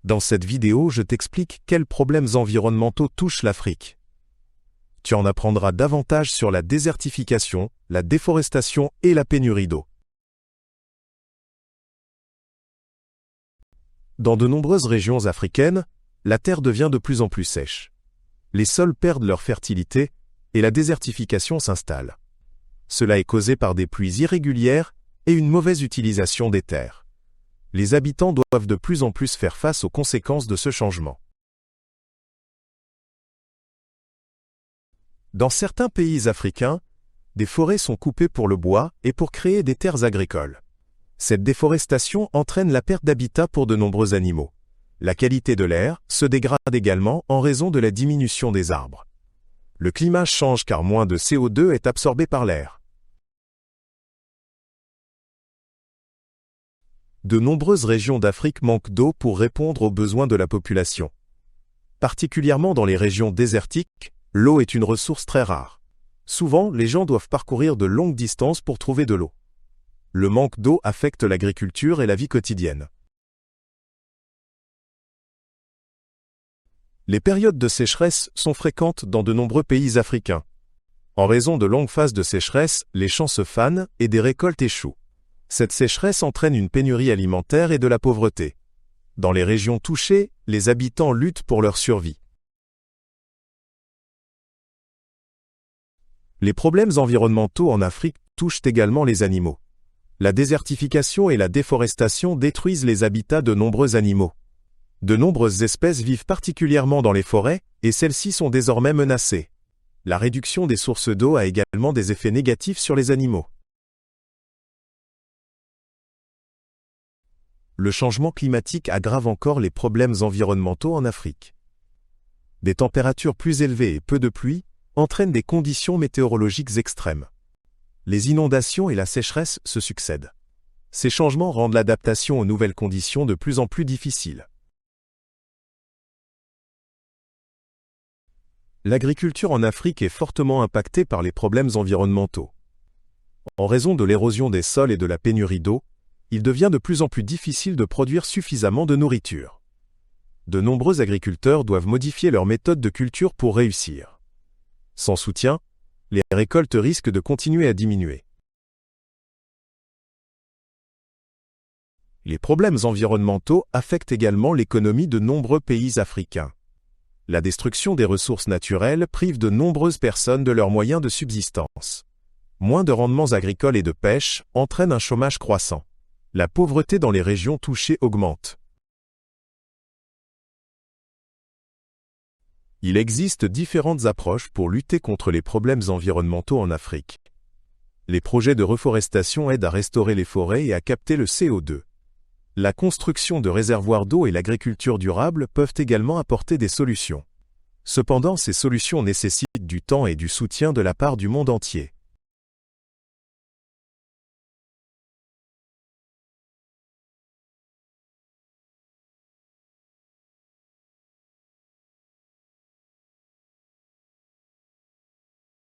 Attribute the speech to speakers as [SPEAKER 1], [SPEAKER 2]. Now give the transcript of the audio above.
[SPEAKER 1] Dans cette vidéo, je t'explique quels problèmes environnementaux touchent l'Afrique. Tu en apprendras davantage sur la désertification, la déforestation et la pénurie d'eau. Dans de nombreuses régions africaines, la terre devient de plus en plus sèche. Les sols perdent leur fertilité et la désertification s'installe. Cela est causé par des pluies irrégulières et une mauvaise utilisation des terres. Les habitants doivent de plus en plus faire face aux conséquences de ce changement. Dans certains pays africains, des forêts sont coupées pour le bois et pour créer des terres agricoles. Cette déforestation entraîne la perte d'habitat pour de nombreux animaux. La qualité de l'air se dégrade également en raison de la diminution des arbres. Le climat change car moins de CO2 est absorbé par l'air. De nombreuses régions d'Afrique manquent d'eau pour répondre aux besoins de la population. Particulièrement dans les régions désertiques, l'eau est une ressource très rare. Souvent, les gens doivent parcourir de longues distances pour trouver de l'eau. Le manque d'eau affecte l'agriculture et la vie quotidienne. Les périodes de sécheresse sont fréquentes dans de nombreux pays africains. En raison de longues phases de sécheresse, les champs se fanent et des récoltes échouent. Cette sécheresse entraîne une pénurie alimentaire et de la pauvreté. Dans les régions touchées, les habitants luttent pour leur survie. Les problèmes environnementaux en Afrique touchent également les animaux. La désertification et la déforestation détruisent les habitats de nombreux animaux. De nombreuses espèces vivent particulièrement dans les forêts, et celles-ci sont désormais menacées. La réduction des sources d'eau a également des effets négatifs sur les animaux. Le changement climatique aggrave encore les problèmes environnementaux en Afrique. Des températures plus élevées et peu de pluie entraînent des conditions météorologiques extrêmes. Les inondations et la sécheresse se succèdent. Ces changements rendent l'adaptation aux nouvelles conditions de plus en plus difficile. L'agriculture en Afrique est fortement impactée par les problèmes environnementaux. En raison de l'érosion des sols et de la pénurie d'eau, il devient de plus en plus difficile de produire suffisamment de nourriture. De nombreux agriculteurs doivent modifier leurs méthodes de culture pour réussir. Sans soutien, les récoltes risquent de continuer à diminuer. Les problèmes environnementaux affectent également l'économie de nombreux pays africains. La destruction des ressources naturelles prive de nombreuses personnes de leurs moyens de subsistance. Moins de rendements agricoles et de pêche entraînent un chômage croissant. La pauvreté dans les régions touchées augmente. Il existe différentes approches pour lutter contre les problèmes environnementaux en Afrique. Les projets de reforestation aident à restaurer les forêts et à capter le CO2. La construction de réservoirs d'eau et l'agriculture durable peuvent également apporter des solutions. Cependant, ces solutions nécessitent du temps et du soutien de la part du monde entier.